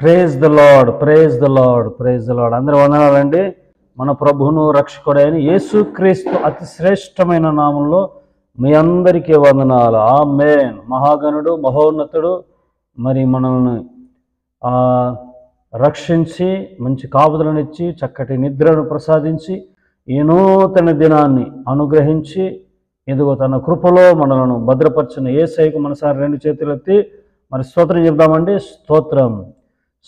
Praise the lord, praise the lord, praise the lord. అందరూ వందనాలండి. మన ప్రభువును రక్షకుడైన యేసుక్రీస్తు అతి శ్రేష్టమైన నామంలో మీ అందరికీ వందనాలు. ఆమేన్. మహాగణుడు, మహోన్నతుడు, మరి మనల్ని రక్షించి మంచి కాపుదలనిచ్చి చక్కటి నిద్రను ప్రసాదించి ఈ నూతన దినాన్ని అనుగ్రహించి ఇదిగో తన కృపలో మనలను భద్రపరిచిన యేసయ్యకు మనసారి రెండు చేతులెత్తి మరి స్తోత్రం చెప్దామండి. స్తోత్రం,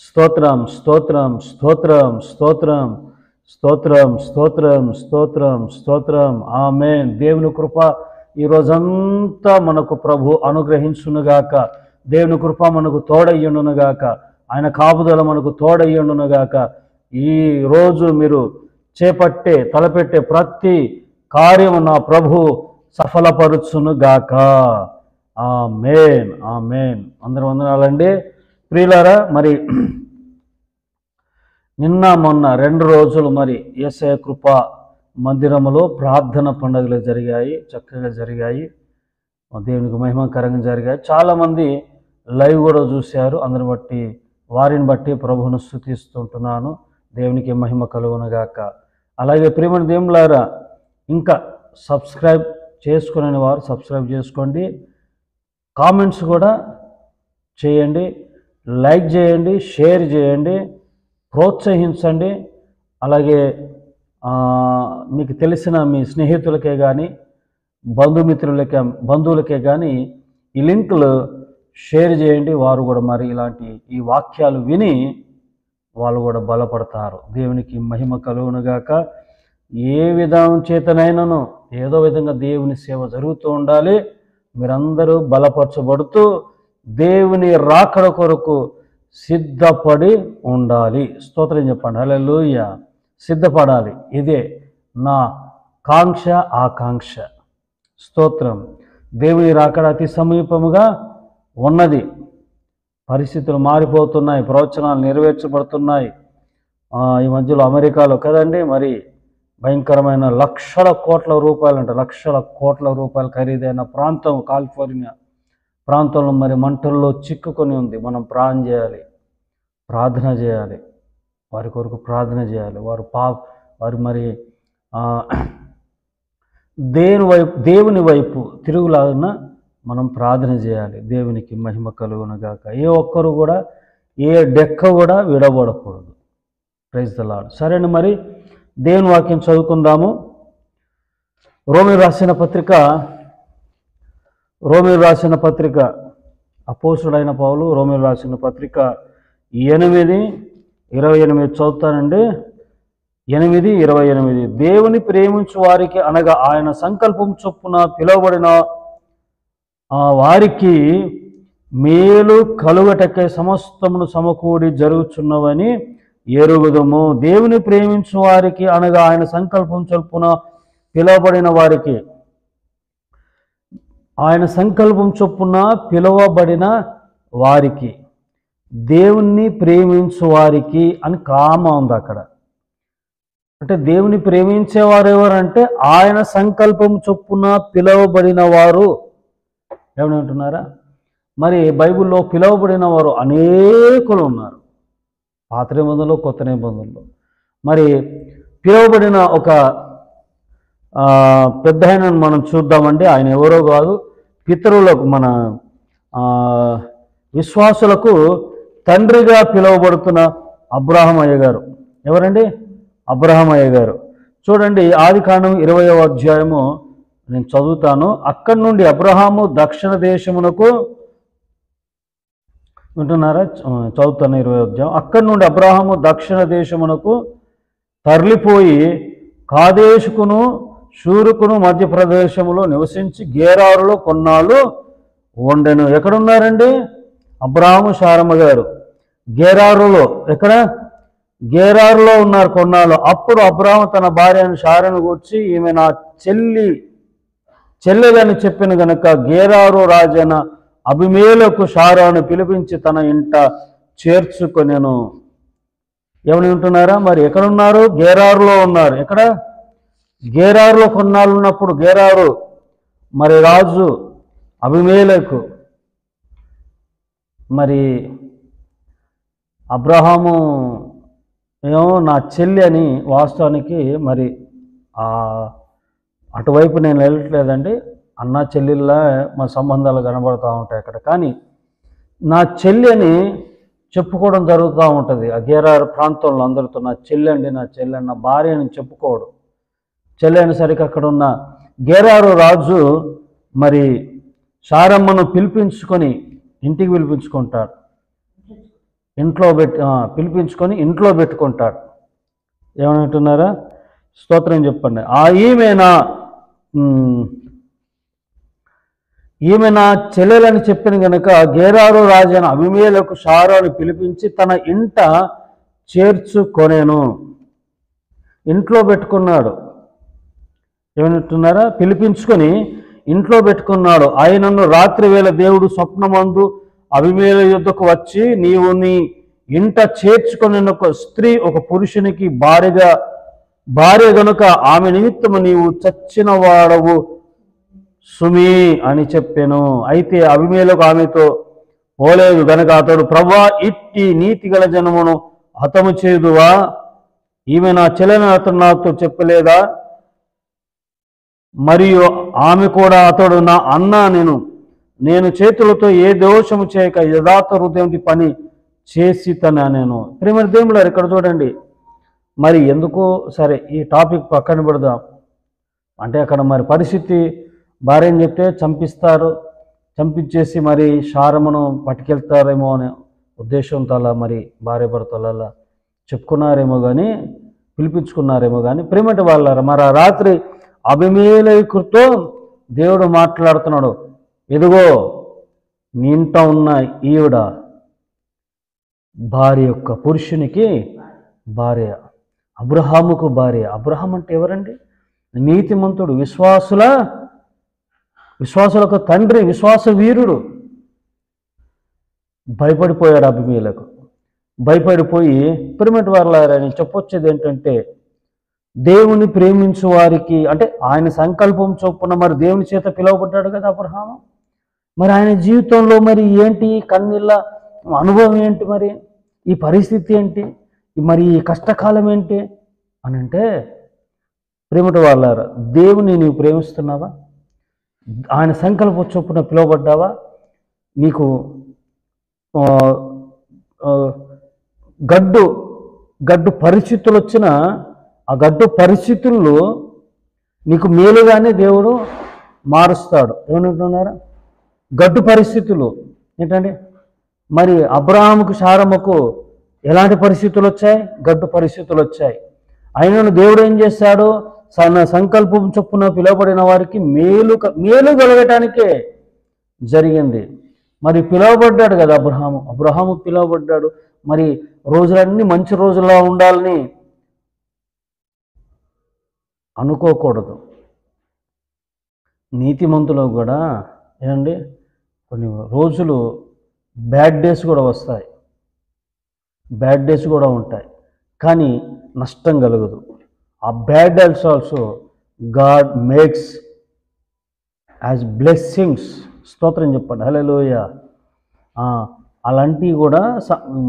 స్తోత్రం, స్తోత్రం, స్తోత్రం, స్తోత్రం, స్తోత్రం, స్తోత్రం, స్తోత్రం, స్తోత్రం. ఆమేన్. దేవుని కృప ఈ రోజంతా మనకు ప్రభు అనుగ్రహించునుగాక. దేవుని కృప మనకు తోడయ్యుండునుగాక. ఆయన కాపుదల మనకు తోడయ్యుండునుగాక. ఈ రోజు మీరు తలపెట్టే ప్రతి కార్యము నా ప్రభు సఫలపరుచునుగాక. ఆమేన్, ఆమేన్. అందరూ వందనాలండి. ప్రియులారా, మరి నిన్న మొన్న 2 రోజులు మరి యేసయ్య కృప మందిరములో ప్రార్థన పండుగలు జరిగాయి, చక్కగా జరిగాయి, దేవునికి మహిమకరంగా జరిగాయి. చాలామంది లైవ్ కూడా చూశారు. వారిని బట్టి ప్రభువును స్తుతిస్తుంటున్నాను. దేవునికి మహిమ కలుగునుగాక. అలాగే ప్రియమైన దేవులారా, ఇంకా సబ్స్క్రైబ్ చేసుకునే వారు సబ్స్క్రైబ్ చేసుకోండి, కామెంట్స్ కూడా చేయండి, లైక్ చేయండి, షేర్ చేయండి, ప్రోత్సహించండి. అలాగే మీకు తెలిసిన మీ స్నేహితులకే కానీ బంధువులకే కానీ ఈ లింకులు షేర్ చేయండి. వారు కూడా మరి ఇలాంటి ఈ వాక్యాలు విని వాళ్ళు కూడా బలపడతారు. దేవునికి మహిమ కలుగునుగాక. ఏ విధం చేతనైనాను ఏదో విధంగా దేవుని సేవ జరుగుతూ ఉండాలి. మీరందరూ బలపరచబడుతూ దేవుని రాకడ కొరకు సిద్ధపడి ఉండాలి. స్తోత్రం చెప్పండి. హల్లెలూయా. సిద్ధపడాలి. ఇదే నా కాంక్ష, ఆకాంక్ష. స్తోత్రం. దేవుని రాకడ అతి సమీపముగా ఉన్నది. పరిస్థితులు మారిపోతున్నాయి, ప్రవచనాలు నెరవేర్చబడుతున్నాయి. ఈ మధ్యలో అమెరికాలో కదండి మరి భయంకరమైన లక్షల కోట్ల రూపాయలు ఖరీదైన ప్రాంతం, కాలిఫోర్నియా ప్రాంతంలో మరి మంటల్లో చిక్కుకొని ఉంది. మనం ప్రార్థన చేయాలి, వారి కొరకు ప్రార్థన చేయాలి. వారు మరి దేవుని వైపు తిరుగులాగా మనం ప్రార్థన చేయాలి. దేవునికి మహిమ కలుగునుగాక. ఏ ఒక్కరు కూడా ఏ డెక్క కూడా విడబడకూడదు. Praise the lord. సరేనా, మరి దేవుని వాక్యం చదువుకుందాము. రోమీయులకు రాసిన పత్రిక అపోస్తుడైన పౌలు రోమీయులకు రాసిన పత్రిక 8:28 చదువుతానండి. 8:28. దేవుని ప్రేమించు వారికి అనగా ఆయన సంకల్పం చొప్పున పిలువబడిన వారికి మేలు కలుగటకై సమస్తమును సమకూడి జరుగుచున్నవని ఎరుగుదము. దేవుని ప్రేమించు వారికి అనగా ఆయన సంకల్పం చొప్పున పిలువబడిన వారికి, దేవుణ్ణి ప్రేమించు వారికి అని కామ ఉంది అక్కడ. అంటే దేవుని ప్రేమించేవారు ఎవరంటే ఆయన సంకల్పం చొప్పున పిలువబడిన వారు. ఏమంటున్నారా? మరి బైబిల్లో పిలువబడిన వారు అనేకులు ఉన్నారు, పాత నిబంధనలో కొత్త నిబంధనలో. మరి పిలువబడిన ఒక పెద్ద ఆయనను మనం చూద్దామండి. ఆయన ఎవరో కాదు, పితరులకు, మన విశ్వాసులకు తండ్రిగా పిలువబడుతున్న అబ్రహాము అయ్య గారు. ఎవరండి? అబ్రహాము అయ్య గారు. చూడండి, ఆదికాండం 20వ అధ్యాయము నేను చదువుతాను. అక్కడి నుండి అబ్రహాము దక్షిణ దేశమునకు, వింటున్నారా? చదువుతాను 20వ అధ్యాయం. అక్కడి నుండి అబ్రహాము దక్షిణ దేశమునకు తరలిపోయి కాదేశుకును షూరుకును మధ్యప్రదేశములో నివసించి గేరారులో కొన్నాళ్ళు ఉండెను. ఎక్కడున్నారండి? అబ్రహాము, శారమ్మ గారు గేరారులో. ఎక్కడ? గేరారులో ఉన్నారు కొన్నాళ్ళు. అప్పుడు అబ్రహాము తన భార్యను శారను గూర్చి, ఈమె నా చెల్లెలని చెప్పిన గనక గేరారు రాజైన అబీమెలెకు శారాను పిలిపించి తన ఇంట చేర్చుకొనెను. ఏమని ఉంటున్నారా? మరి ఎక్కడున్నారు? గేరారులో ఉన్నారు. ఎక్కడ? గేరారులో కొన్నాళ్ళు ఉన్నప్పుడు గేరారు మరి రాజు అబీమెలెకు మరి అబ్రహాము ఏమో నా చెల్లి అని, వాస్తవానికి మరి అటువైపు నేను వెళ్ళట్లేదండి, అన్న చెల్లెళ్ళ మా సంబంధాలు కనబడుతూ ఉంటాయి అక్కడ. కానీ నా చెల్లి అని చెప్పుకోవడం జరుగుతూ ఉంటుంది ఆ గేరారు ప్రాంతంలో అందరితో. నా చెల్లి అండి, నా చెల్లి నా భార్య అని చెప్పుకోవడం. చెల్లి అనేసరికి అక్కడ ఉన్న గేరారు రాజు మరి శారమ్మను పిలిపించుకొని ఇంటికి పిలిపించుకుంటాడు. పిలిపించుకొని ఇంట్లో పెట్టుకుంటాడు. ఏమంటున్నారా? స్తోత్రం చెప్పండి. ఈమె నా చెల్లెలని చెప్పిన గనుక గేరారు రాజైన అబీమెలెకు శారాను పిలిపించి తన ఇంట చేర్చుకొనెను. ఇంట్లో పెట్టుకున్నాడు. ఏమంటున్నారా? పిలిపించుకొని ఇంట్లో పెట్టుకున్నాడు. ఆయనను రాత్రి వేళ దేవుడు స్వప్నమందు అబీమెలెకు యుద్ధకు వచ్చి, నీవు నీ ఇంట చేర్చుకొని ఒక స్త్రీ ఒక పురుషునికి భార్య గనుక ఆమె నిమిత్తము నీవు చచ్చిన వాడవు సుమి అని చెప్పాను. అయితే అబీమెలెకు ఆమెతో పోలేదు గనక అతడు, ప్రభువా, ఇట్టి నీతి గల జనమును హతము చేదువా? ఈమె నా చెల్లెని అతడు నాతో చెప్పలేదా? మరియు ఆమె కూడా, అతడు నా అన్న, నేను చేతులతో ఏ దోషము చేయక యథార్థ హృదయం పని చేసి నేను. ప్రేమ దేవులారు, ఇక్కడ చూడండి. మరి ఎందుకు సరే ఈ టాపిక్ పక్కన పెడదాం. అంటే అక్కడ మరి పరిస్థితి భార్యని చెప్తే చంపిస్తారు, చంపించేసి మరి శారమును పట్టుకెళ్తారేమో అనే ఉద్దేశంతో అలా మరి భార్య భర్తలు అలా చెప్పుకున్నారేమో కానీ, పిలిపించుకున్నారేమో కానీ, ప్రేమటి వాళ్ళారా, మరి ఆ రాత్రి అబీమెలెకుతో దేవుడు మాట్లాడుతున్నాడు. ఇదిగో నీ ఇంట ఉన్న ఈవిడ భార్య యొక్క పురుషునికి భార్య, అబ్రహాముకు భార్య. అబ్రహాం అంటే ఎవరండి? నీతిమంతుడు, విశ్వాసులకు తండ్రి, విశ్వాస వీరుడు. భయపడిపోయాడు అబీమెలెకు. భయపడిపోయి, ప్రేమటి వాళ్ళారా, నేను చెప్పొచ్చేది ఏంటంటే, దేవుని ప్రేమించు వారికి, అంటే ఆయన సంకల్పం చొప్పున మరి దేవుని చేత పిలువబడ్డాడు కదా అబ్రహాము. మరి ఆయన జీవితంలో మరి ఏంటి కన్నీళ్ళ అనుభవం ఏంటి, మరి ఈ పరిస్థితి ఏంటి, మరి ఈ కష్టకాలం ఏంటి అని అంటే, ప్రేమటి వాళ్ళారా, దేవుని నీవు ప్రేమిస్తున్నావా? ఆయన సంకల్పం చొప్పున పిలువబడ్డావా? నీకు గడ్డు పరిస్థితులు వచ్చిన ఆ గడ్డు పరిస్థితుల్లో నీకు మేలుగానే దేవుడు మారుస్తాడు. ఏమంటున్నారా? గడ్డు పరిస్థితులు ఏంటండి? మరి అబ్రహాముకు శారమ్మకు ఎలాంటి పరిస్థితులు వచ్చాయి? గడ్డు పరిస్థితులు వచ్చాయి. ఆయనను దేవుడు ఏం చేశాడు? తన సంకల్పం చొప్పున పిలువబడిన వారికి మేలు కలగటానికే జరిగింది. మరి పిలువబడ్డాడు కదా అబ్రహాము పిలువబడ్డాడు. మరి రోజులన్నీ మంచి రోజుల్లో ఉండాలని అనుకోకూడదు. నీతిమంతులు కూడా ఏమండి, కొన్ని రోజులు బ్యాడ్ డేస్ కూడా వస్తాయి, బ్యాడ్ డేస్ కూడా ఉంటాయి, కానీ నష్టం కలగదు. ఆ bad days also God makes as blessings. స్తోత్రం చెప్పండి, హల్లెలూయా. అలాంటివి కూడా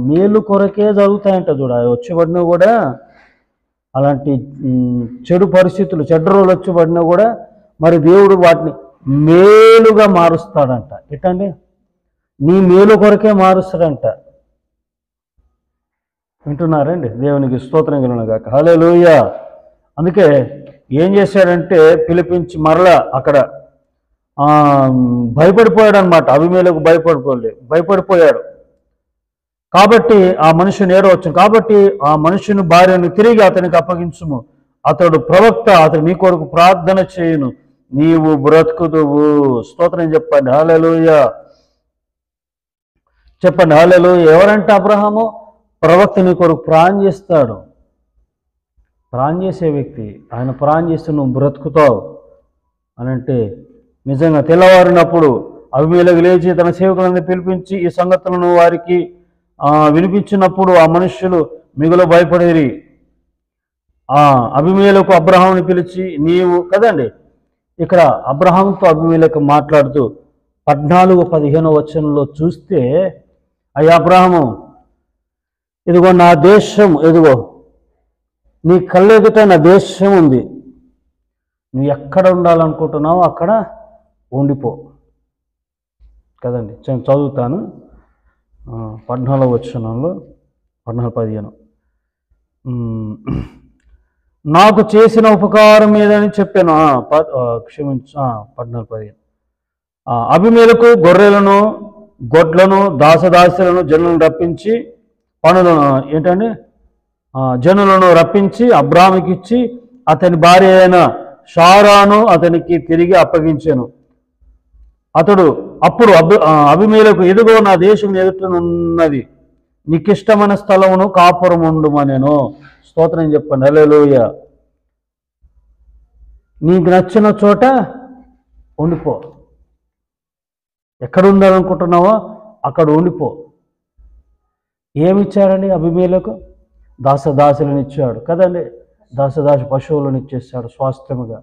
మేలు కొరకే జరుగుతాయంట. వచ్చేబడినా కూడా అలాంటి చెడు పరిస్థితులు, చెడ్డ రోజులు వచ్చేబడినా కూడా మరి దేవుడు వాటిని మేలుగా మారుస్తాడంట. ఎట్టండి? నీ మేలు కొరకే మారుస్తాడంట. వింటున్నారండి? దేవునికి స్తోత్రం కలుగునుగాక, హల్లెలూయా. అందుకే ఏం చేశాడంటే, పిలిపించి మరలా అక్కడ భయపడిపోయాడు అనమాట. అబీమెలెకు భయపడిపోయాడు. కాబట్టి ఆ మనుషుని ఏడవచ్చు. కాబట్టి ఆ మనుషుని భార్యను తిరిగి అతనికి అప్పగించుము, అతడు ప్రవక్త, అతడు నీ కొరకు ప్రార్థన చేయును, నీవు బ్రతుకుదువు. స్తోత్రం చెప్పండి, హల్లెలూయా. చెప్పండి, హల్లెలూయా. ఎవరంటే అబ్రహాము ప్రవక్త, నీ కొరకు ప్రార్థన చేస్తాడు. ప్రార్థన చేసే వ్యక్తి, ఆయన ప్రార్థన చేస్తే నువ్వు బ్రతుకుతావు అని అంటే, నిజంగా తెల్లవారినప్పుడు అబీమెలెకు లేచి తన సేవకులను పిలిపించి ఈ సంగతులను వారికి వినిపించినప్పుడు ఆ మనుష్యులు మిగులు భయపడేరి. అబీమెలెకు అబ్రహాముని పిలిచి, నీవు కదండి ఇక్కడ అబ్రహాంతో అబీమెలెకు మాట్లాడుతూ 14-15 వచనంలో చూస్తే, అయ్యా అబ్రహాము, ఇదిగో నా దేశం, ఇదిగో నీ కళ్ళెదుట నా దేశం ఉంది, నువ్వు ఎక్కడ ఉండాలనుకుంటున్నావో అక్కడ ఉండిపో కదండి. నేను చదువుతాను 14వ వచనంలో 14-15 నాకు చేసిన ఉపకారం ఏదని చెప్పాను. క్షమించు 14-15 అబీమెలెకు గొర్రెలను గొడ్లను దాసదాసులను జనులను రప్పించి జనులను రప్పించి అబ్రాముకి ఇచ్చి అతని భార్య అయిన షారాను అతనికి తిరిగి అప్పగించాను. అప్పుడు అబీమెలెకు ఇదిగో నా దేశం ఎదుటనున్నది, నీకిష్టమైన స్థలమును కాపురం ఉండుమనెను. స్తోత్రం చెప్పండి. హల్లెలూయా. నీకు నచ్చిన చోట ఉండిపో, ఎక్కడ ఉండాలనుకుంటున్నావో అక్కడ ఉండిపో. ఏమిచ్చారండి అబీమెలెకు? దాసదాసులను ఇచ్చాడు కదండి. దాసదాసి పశువులను ఇచ్చేసాడు స్వాస్థ్యముగా.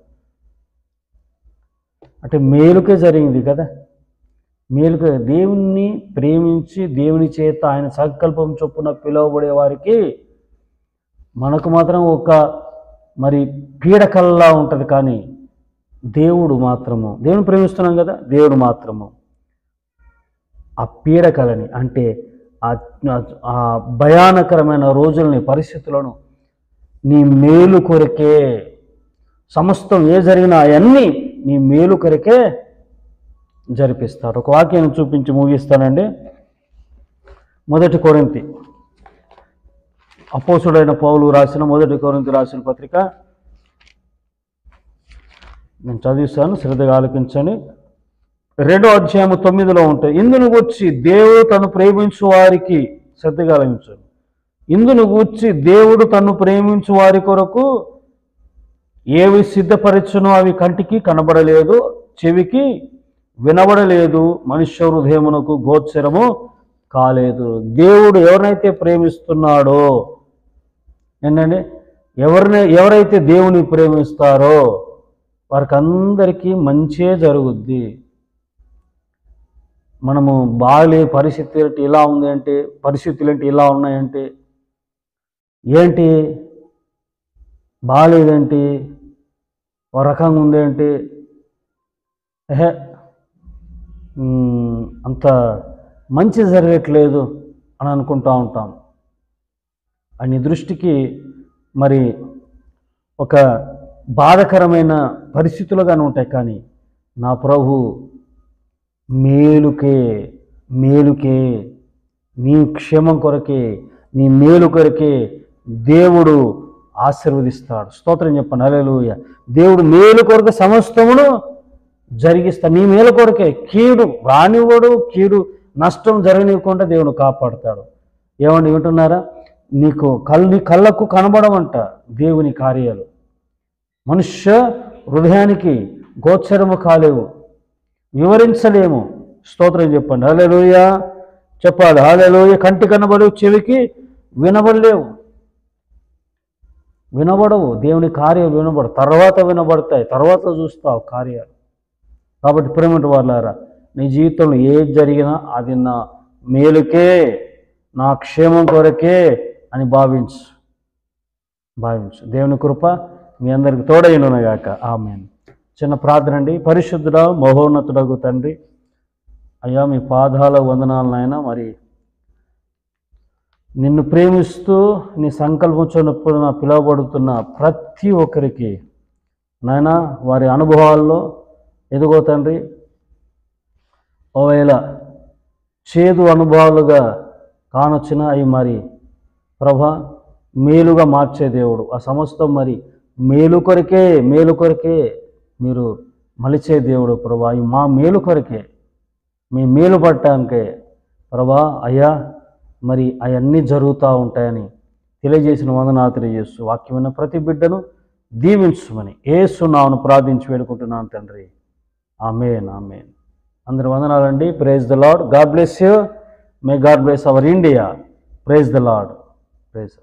అంటే మేలుకే జరిగింది కదా. మేలుకే దేవుణ్ణి ప్రేమించి దేవుని చేత ఆయన సంకల్పం చొప్పున పిలువబడే వారికి మనకు మాత్రం ఒక పీడకల్లా ఉంటుంది. కానీ దేవుడు మాత్రము, దేవుని ప్రేమిస్తున్నాం కదా, దేవుడు మాత్రము ఆ పీడకలని, అంటే ఆ భయానకరమైన రోజులని, పరిస్థితులను నీ మేలు కొరకే, సమస్తం ఏ జరిగినా అవన్నీ నీ మేలు కొరకే జరిపిస్తాడు. ఒక వాక్యాన్ని చూపించి ముగిస్తానండి. 1 కొరింథీ, అపోస్తుడైన పౌలు రాసిన 1 కొరింథీ రాసిన పత్రిక నేను చదివిస్తాను, శ్రద్ధగా ఆలకించండి. 2వ అధ్యాయము 9లో ఉంటాయి. ఇందును గూర్చి దేవుడు తను ప్రేమించు వారికి, శ్రద్ధగా ఆలకించండి, ఇందును గూర్చి దేవుడు తను ప్రేమించు వారి కొరకు ఏవి సిద్ధపరచునో అవి కంటికి కనబడలేదు, చెవికి వినబడలేదు, మనుష్య హృదయమునకు గోచరము కాలేదు. దేవుడు ఎవరినైతే ప్రేమిస్తున్నాడో, ఏంటంటే ఎవరైతే దేవుని ప్రేమిస్తారో వారికి అందరికీ మంచే జరుగుద్ది. మనము పరిస్థితులు ఏంటి ఇలా ఉన్నాయంటే, ఏంటి బాగాలేదేంటి, ఒక రకంగా ఉందేంటి, అంత మంచి జరగట్లేదు అని అనుకుంటూ ఉంటాం. అని దృష్టికి ఒక బాధకరమైన పరిస్థితులుగానే ఉంటాయి. కానీ నా ప్రభు మేలుకే నీ క్షేమం కొరకే, నీ మేలు కొరకే దేవుడు ఆశీర్వదిస్తాడు. స్తోత్రం చెప్పండి. హల్లెలూయా. దేవుడు మేలు కొరకు సమస్తమును జరిగిస్తాడు. నీ మేలు కొరకే, కీడు రానివ్వడు, కీడు నష్టం జరగనివ్వకుండా దేవుడు కాపాడుతాడు. ఏమండి వింటున్నారా? నీ కళ్ళకు కనబడమంట దేవుని కార్యాలు, మనుష్య హృదయానికి గోచరము కాలేవు, వివరించలేము. స్తోత్రం చెప్పండి. హల్లెలూయా చెప్పాలి. హల్లెలూయా. కంటి కనబడవు, చెవికి వినబడవు. దేవుని కార్యాలు తర్వాత వినబడతాయి, తర్వాత చూస్తావు కార్యాలు. కాబట్టి ప్రేమటి వాళ్ళారా, నీ జీవితంలో ఏది జరిగినా అది నా మేలుకే, నా క్షేమం కొరకే అని భావించు. దేవుని కృప మీ అందరికి తోడైనగాక. ఆమేన్. చిన్న ప్రార్థన అండి. పరిశుద్ధుడా మహోన్నతుడగు తండ్రి, అయ్యా మీ పాదాల వందనాలు నాయన. నిన్ను ప్రేమిస్తూ నీ సంకల్పం చొప్పున పిలువబడుతున్న ప్రతి ఒక్కరికి నాయన, వారి అనుభవాల్లో ఎదుగో తండ్రి, ఒకవేళ చేదు అనుభవాలుగా కానొచ్చిన అవి ప్రభా మేలుగా మార్చే దేవుడు. ఆ సమస్తం మేలు కొరకే మీరు మలిచే దేవుడు ప్రభా. అవి మా మేలు కొరకే, మీ మేలు పడటానికే ప్రభా. అయ్యా అవన్నీ జరుగుతూ ఉంటాయని తెలియజేసిన వందనాలు తెలియజేస్తూ వాక్యమైన ప్రతి బిడ్డను దీవించుమని యేసు నామమున ప్రార్థించి వేడుకుంటున్నాను తండ్రి. ఆమేన్. అందరి వందనాలండి. Praise the lord. God bless you. May God bless our India. Praise the lord. Praise.